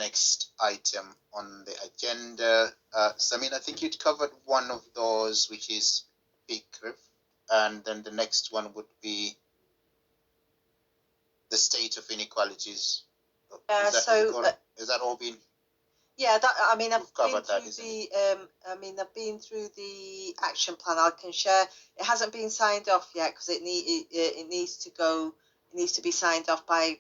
next item on the agenda. Samin, I think you'd covered one of those, which is PCRIF, and then the next one would be the state of inequalities. Has that all been? Yeah, I've been through the action plan. I can share. It hasn't been signed off yet because it needs to go. It needs to be signed off by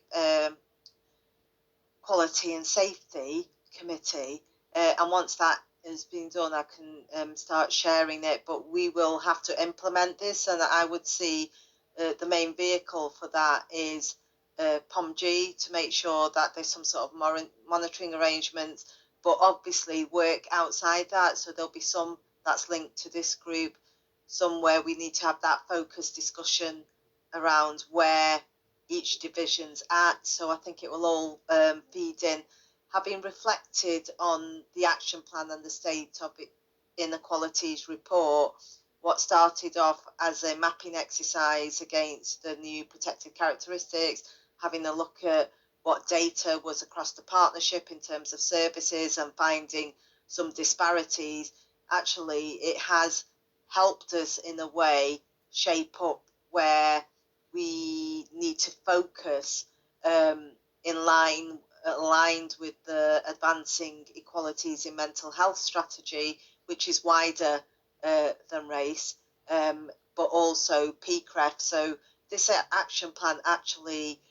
Quality and Safety Committee, and once that has been done, I can start sharing it. But we will have to implement this, and I would see the main vehicle for that is POMG, to make sure that there's some sort of monitoring arrangements, but obviously work outside that. So there'll be some that's linked to this group, somewhere we need to have that focused discussion around where each division's at. So I think it will all feed in. Having reflected on the action plan and the state of inequalities report, what started off as a mapping exercise against the new protected characteristics, having a look at what data was across the partnership in terms of services and finding some disparities, actually it has helped us in a way shape up where we need to focus aligned with the Advancing Equalities in Mental Health strategy, which is wider than race, but also PCREF. So this action plan actually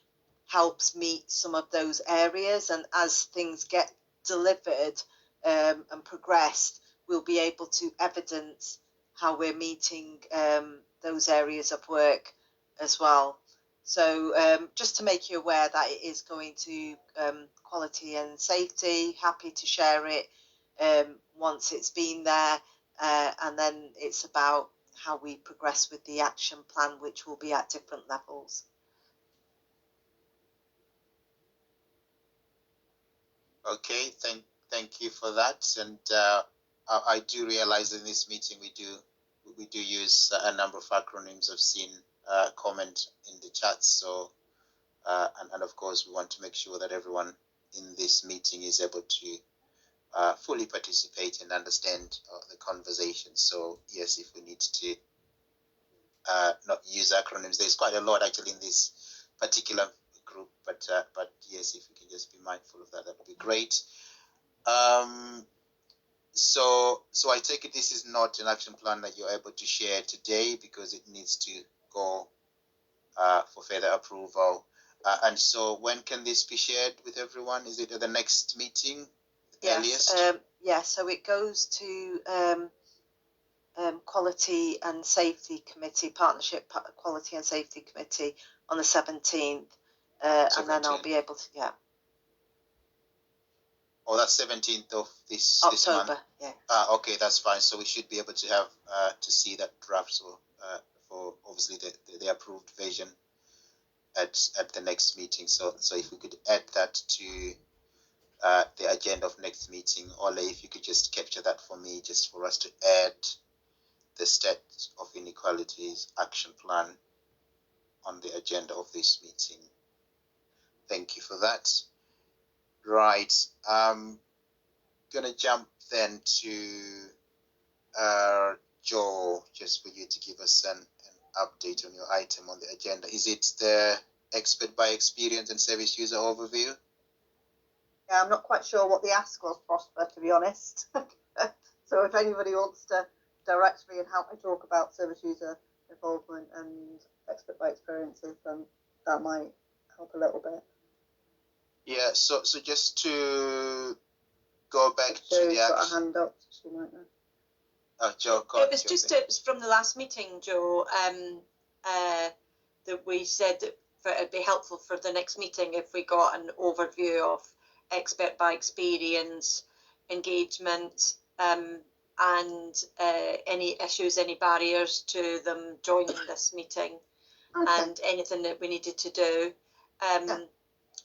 helps meet some of those areas, and as things get delivered and progressed, we'll be able to evidence how we're meeting those areas of work as well. So just to make you aware that it is going to Quality and Safety, happy to share it once it's been there, and then it's about how we progress with the action plan, which will be at different levels. Okay, thank you for that. And I do realize in this meeting we do use a number of acronyms. I've seen comment in the chat. So and of course we want to make sure that everyone in this meeting is able to fully participate and understand the conversation. So yes, if we need to not use acronyms, there's quite a lot actually in this particular group, but yes, if we can just be mindful of that, that would be great. So I take it this is not an action plan that you're able to share today because it needs to go for further approval. And so when can this be shared with everyone? Is it at the next meeting? Yes, so it goes to Quality and Safety Committee, Partnership Quality and Safety Committee on the 17th. And then I'll be able to, Oh, that's 17th of this October, this month. Okay, that's fine. So we should be able to have to see that draft for obviously the approved version at the next meeting. So if we could add that to the agenda of next meeting, Ole, if you could just capture that for me, just for us to add the State of Inequalities Action Plan on the agenda of this meeting. Thank you for that. Right. Gonna jump then to Joe, just for you to give us an update on your item on the agenda. Is it the expert by experience and service user overview? Yeah, I'm not quite sure what the ask was, Prosper, to be honest. So if anybody wants to direct me and help me talk about service user involvement and expert by experiences, then that might help a little bit. Yeah, so just to go back to the got a hand up, so she might know. Joe, it was from the last meeting, Joe, that we said that it'd be helpful for the next meeting if we got an overview of expert by experience, engagement, and any issues, any barriers to them joining this meeting, and anything that we needed to do.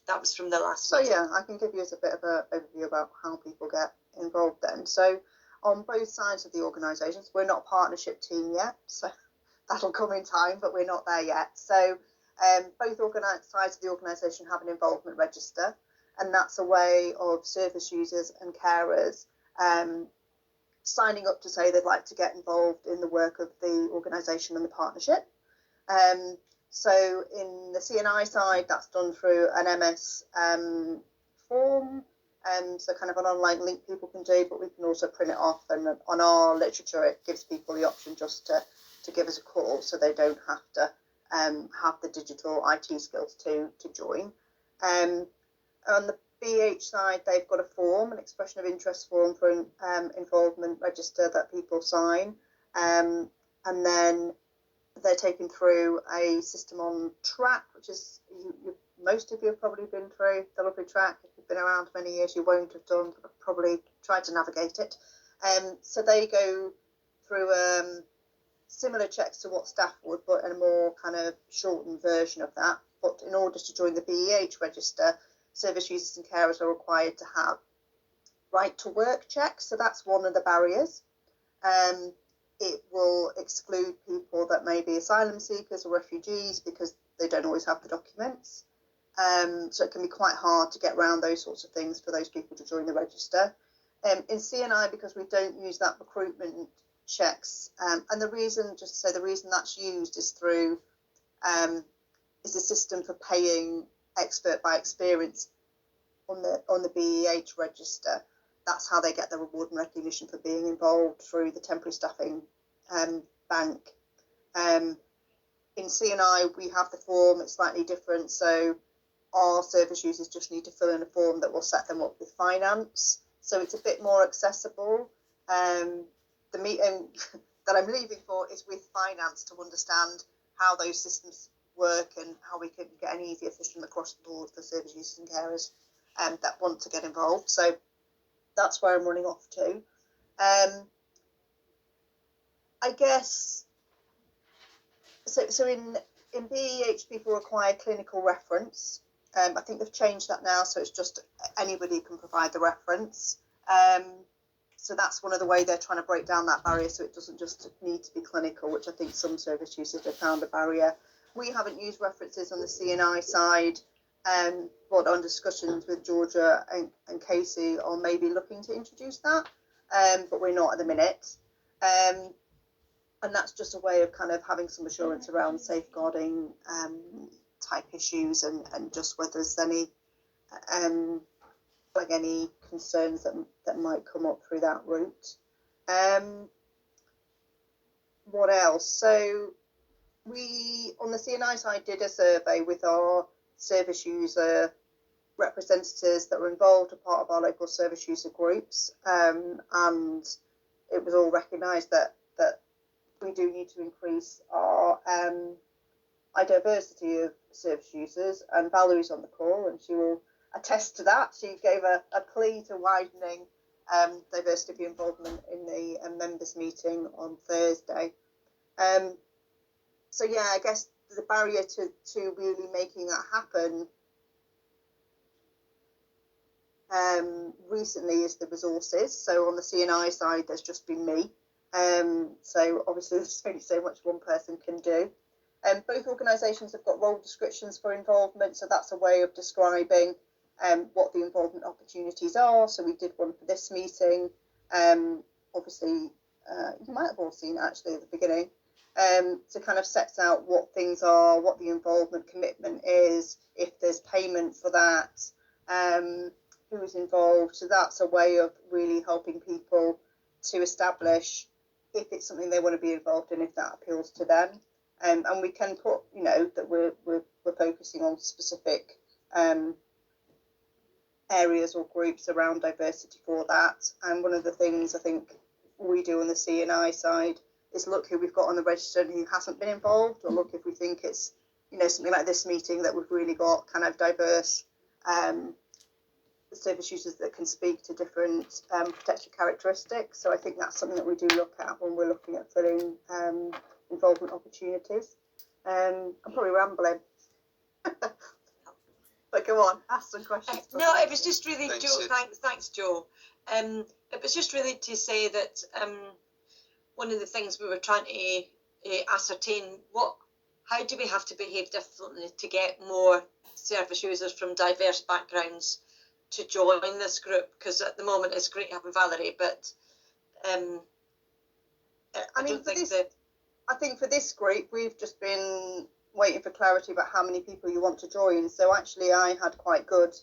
That was from the last meeting. So yeah, I can give you a bit of an overview about how people get involved then. So on both sides of the organisations, we're not a partnership team yet, so that'll come in time, but we're not there yet. So both sides of the organisation have an involvement register. and that's a way of service users and carers signing up to say they'd like to get involved in the work of the organisation and the partnership. So in the CNI side, that's done through an MS form, so kind of an online link people can do, but we can also print it off, and on our literature it gives people the option just to give us a call, so they don't have to have the digital IT skills to join. On the BH side, they've got a form, an expression of interest form for an involvement register that people sign, and then they're taken through a system on Track, which is most of you have probably been through the lovely Track. If you've been around many years, you won't have done, but probably tried to navigate it. So they go through similar checks to what staff would, but in a more kind of shortened version of that. But in order to join the BEH register, service users and carers are required to have right to work checks. So that's one of the barriers. It will exclude people that may be asylum seekers or refugees because they don't always have the documents. So it can be quite hard to get around those sorts of things for those people to join the register. In CNI, because we don't use that recruitment checks, and the reason, just to say, the reason that's used is through is a system for paying expert by experience on the BEH register. That's how they get the reward and recognition for being involved, through the temporary staffing bank. In CNI, we have the form, it's slightly different. So our service users just need to fill in a form that will set them up with finance. So it's a bit more accessible. The meeting that I'm leaving for is with finance to understand how those systems work and how we can get an easier system across the board for service users and carers that want to get involved. So that's where I'm running off to. I guess, so in BEH, people require clinical reference. I think they've changed that now, so it's just anybody can provide the reference. So that's one of the ways they're trying to break down that barrier, so it doesn't just need to be clinical, which I think some service users have found a barrier. We haven't used references on the CNI side, but on discussions with Georgia and Casey on maybe looking to introduce that, but we're not at the minute. And that's just a way of kind of having some assurance around safeguarding type issues and just whether there's any any concerns that might come up through that route. What else? So we, on the CNI side, did a survey with our service user representatives that were involved as part of our local service user groups, and it was all recognised that we do need to increase our diversity of service users, and Valerie's on the call and she will attest to that. She gave a plea to widening diversity of involvement in the members meeting on Thursday. So yeah, I guess the barrier to really making that happen recently is the resources. So on the CNI side, there's just been me. So obviously there's only so much one person can do. Both organisations have got role descriptions for involvement, so that's a way of describing what the involvement opportunities are. So we did one for this meeting. Obviously, you might have all seen it actually at the beginning. To kind of sets out what things are, what the involvement commitment is, if there's payment for that, who's involved. So that's a way of really helping people to establish if it's something they want to be involved in, if that appeals to them. And we can put, that we're focusing on specific areas or groups around diversity for that. And one of the things I think we do on the CNI side is look who we've got on the register and who hasn't been involved, or look if we think it's, something like this meeting that we've really got kind of diverse service users that can speak to different protected characteristics. So I think that's something that we do look at when we're looking at filling involvement opportunities. I'm probably rambling. But go on, ask some questions. No, it was just really, Thanks, Joe. Thanks, Joe. It was just really to say that one of the things we were trying to ascertain, how do we have to behave differently to get more service users from diverse backgrounds to join this group? Because at the moment it's great having Valerie, but I think for this group, we've just been waiting for clarity about how many people you want to join. So actually, I had quite good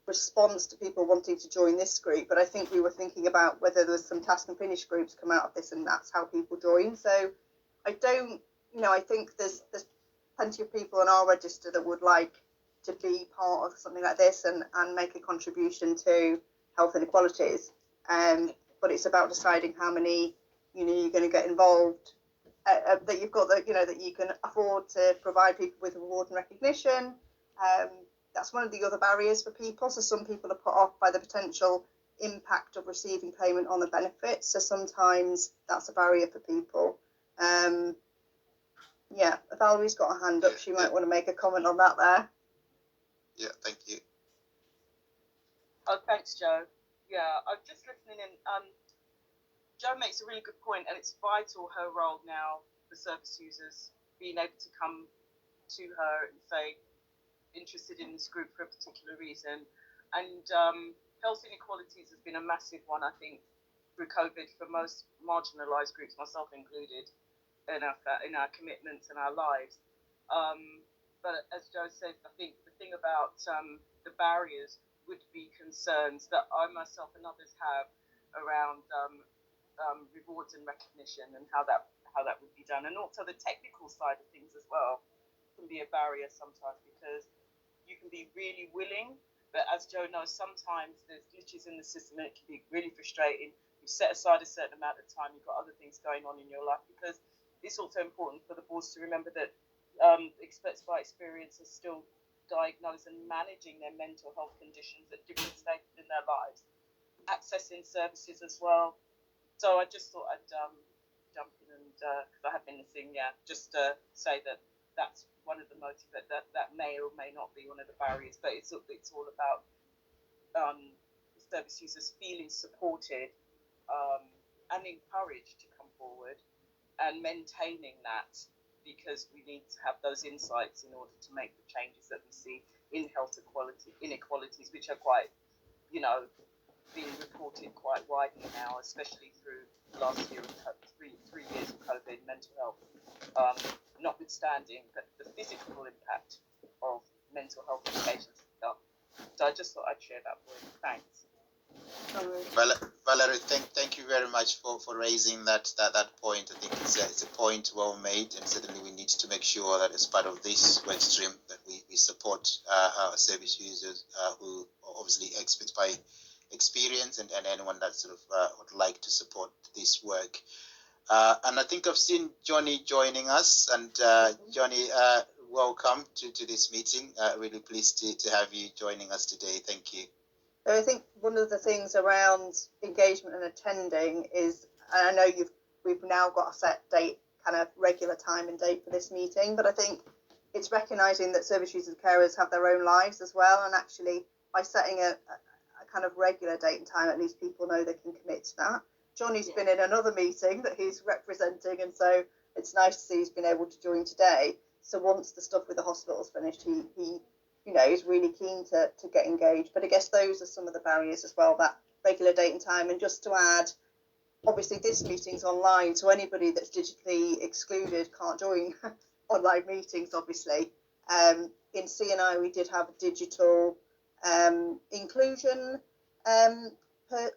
response to people wanting to join this group, but I think we were thinking about whether there was some task and finish groups come out of this, and that's how people join. So I don't, I think there's plenty of people on our register that would like to be part of something like this and make a contribution to health inequalities. But it's about deciding how many you're going to get involved, that you've got that you can afford to provide people with reward and recognition. That's one of the other barriers for people. So some people are put off by the potential impact of receiving payment on the benefits. So sometimes that's a barrier for people. Yeah, Valerie's got a hand up. She might want to make a comment on that there. Yeah, thank you. Oh, thanks, Jo. Yeah, I'm just listening in. Jo makes a really good point, and it's vital, her role now for service users, being able to come to her and say, interested in this group for a particular reason. And health inequalities has been a massive one, I think, through COVID for most marginalised groups, myself included, in our commitments and our lives. But as Jo said, I think the thing about the barriers would be concerns that I myself and others have around rewards and recognition and how that would be done, and also the technical side of things as well can be a barrier sometimes, because you can be really willing, but as Jo knows, sometimes there's glitches in the system and it can be really frustrating. You set aside a certain amount of time, you've got other things going on in your life, because it's also important for the boards to remember that experts by experience are still diagnosing and managing their mental health conditions at different stages in their lives, accessing services as well. So I just thought I'd jump in and, because I have been listening, just say that that's one of the motives, that may or may not be one of the barriers, but it's all about service users feeling supported and encouraged to come forward and maintaining that, because we need to have those insights in order to make the changes that we see in health inequalities, which are quite, being reported quite widely now, especially through last year, 3 years of COVID, mental health, notwithstanding the physical impact of mental health implications and stuff. So I just thought I'd share that with you. Thanks. Valerie, thank you very much for raising that point. I think it's a point well made, and certainly we need to make sure that as part of this work stream that we support our service users who are obviously experts by experience, and anyone that sort of would like to support this work. And I think I've seen Johnny joining us, and Johnny, welcome to this meeting. Really pleased to have you joining us today. Thank you. So I think one of the things around engagement and attending is, and I know we've now got a set date, kind of regular time and date for this meeting, but I think it's recognising that service users and carers have their own lives as well, and actually by setting a kind of regular date and time, at least people know they can commit to that. Johnny's been in another meeting that he's representing, and so it's nice to see he's been able to join today. So once the stuff with the hospital's finished, he is really keen to get engaged. But I guess those are some of the barriers as well, that regular date and time. And just to add, obviously this meeting's online, so anybody that's digitally excluded can't join online meetings, obviously. In CNI, we did have a digital inclusion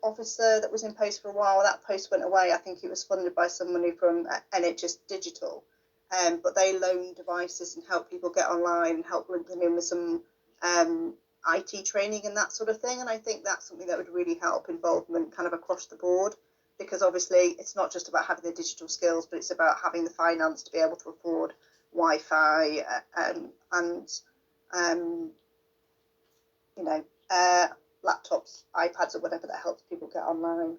officer that was in post for a while. That post went away. I think it was funded by somebody from NHS Digital. But they loan devices and help people get online and help link them in with some IT training and that sort of thing. And I think that's something that would really help involvement kind of across the board, because obviously it's not just about having the digital skills, but it's about having the finance to be able to afford Wi-Fi and laptops, iPads or whatever that helps people get online.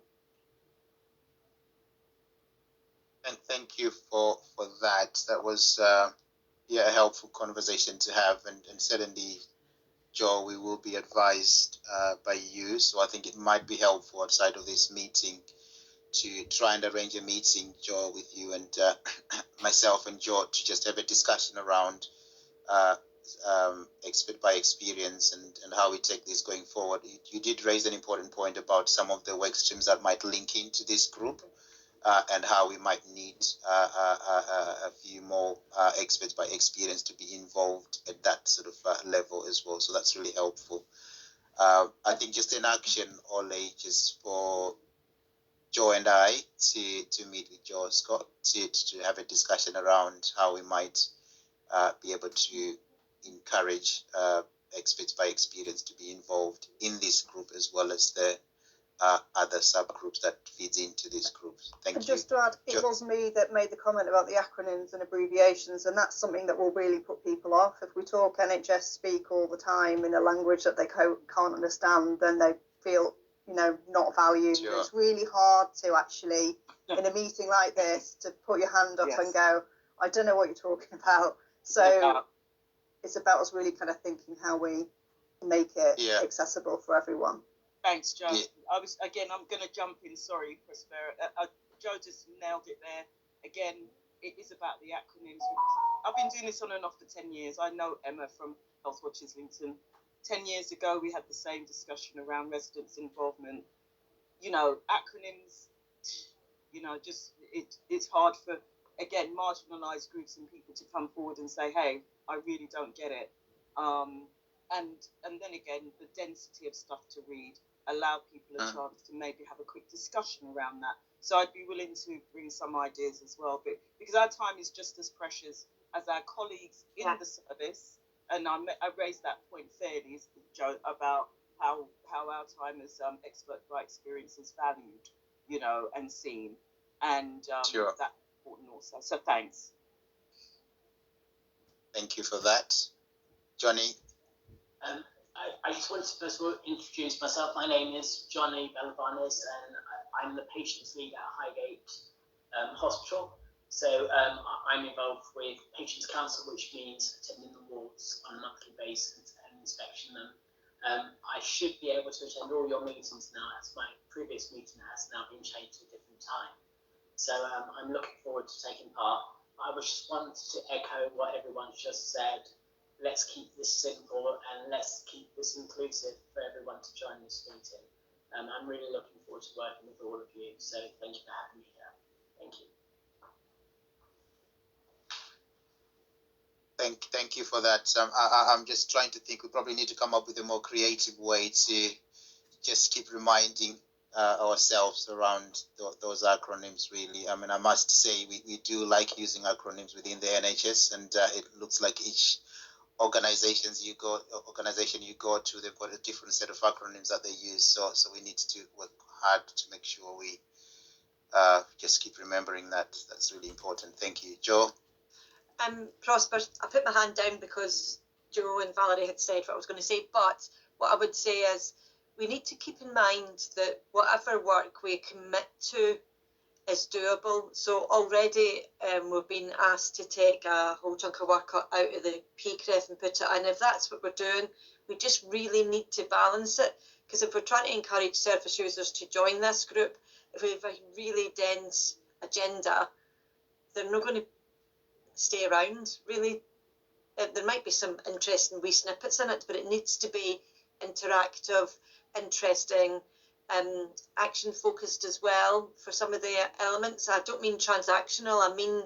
And thank you for that. That was a helpful conversation to have, and certainly, Joe, we will be advised by you. So I think it might be helpful outside of this meeting to try and arrange a meeting, Joe, with you and myself and Joe, to just have a discussion around expert by experience and how we take this going forward. You did raise an important point about some of the work streams that might link into this group and how we might need a few more experts by experience to be involved at that sort of level as well. So that's really helpful. I think just in action, Ole, just for Joe and I to meet with Joe Scott to have a discussion around how we might be able to encourage experts by experience to be involved in this group as well as the other subgroups that feeds into these groups. Thank you. Just to add, it was me that made the comment about the acronyms and abbreviations, and that's something that will really put people off. If we talk NHS speak all the time in a language that they can't understand, then they feel, not valued. Sure. It's really hard to actually, in a meeting like this, to put your hand up and go, I don't know what you're talking about. So it's about us really kind of thinking how we make it accessible for everyone. Thanks, Joe. I'm going to jump in. Sorry, Prospera. Joe just nailed it there. Again, it is about the acronyms. I've been doing this on and off for 10 years. I know Emma from Health Watch Islington. 10 years ago, we had the same discussion around residents' involvement. Acronyms, it's hard for, again, marginalised groups and people to come forward and say, hey, I really don't get it. And then again, the density of stuff to read allow people a chance to maybe have a quick discussion around that. So I'd be willing to bring some ideas as well, but because our time is just as precious as our colleagues in the service, and I raised that point fairly, Joe, about how our time as expert by experience is valued, and seen, and that's important also. So thanks. Thank you for that, Johnny. I just wanted to first of all introduce myself. My name is Johnny Belavanes, and I'm the patients lead at Highgate Hospital. So I'm involved with Patients Council, which means attending the wards on a monthly basis and inspection them. I should be able to attend all your meetings now, as my previous meeting has now been changed to a different time. So I'm looking forward to taking part. I just wanted to echo what everyone's just said. Let's keep this simple and let's keep this inclusive for everyone to join this meeting. I'm really looking forward to working with all of you. So thank you for having me here. Thank you. Thank you for that. I'm just trying to think. We probably need to come up with a more creative way to just keep reminding ourselves around those acronyms. Really, I mean, I must say we do like using acronyms within the NHS, and it looks like each organization you go to, they've got a different set of acronyms that they use. So we need to work hard to make sure we just keep remembering that. That's really important. Thank you, Joe. Prosper, I put my hand down because Joe and Valerie had said what I was going to say, but what I would say is we need to keep in mind that whatever work we commit to is doable. So already we've been asked to take a whole chunk of work out of the PCREF and put it in. If that's what we're doing, we just really need to balance it, because if we're trying to encourage service users to join this group, if we have a really dense agenda, they're not going to stay around, really. There might be some interesting wee snippets in it, but it needs to be interactive, interesting, action focused as well for some of the elements. I don't mean transactional, I mean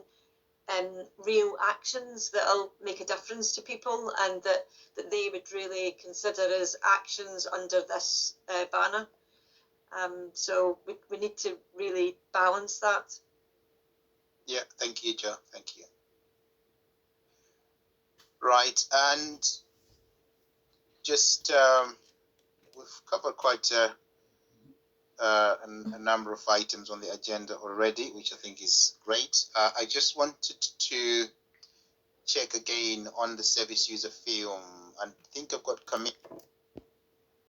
real actions that'll make a difference to people and that they would really consider as actions under this banner. So we need to really balance that. Yeah, thank you, Joe. Thank you. Right, and just we've covered quite a number of items on the agenda already, which I think is great. I just wanted to check again on the service user film. I think I've got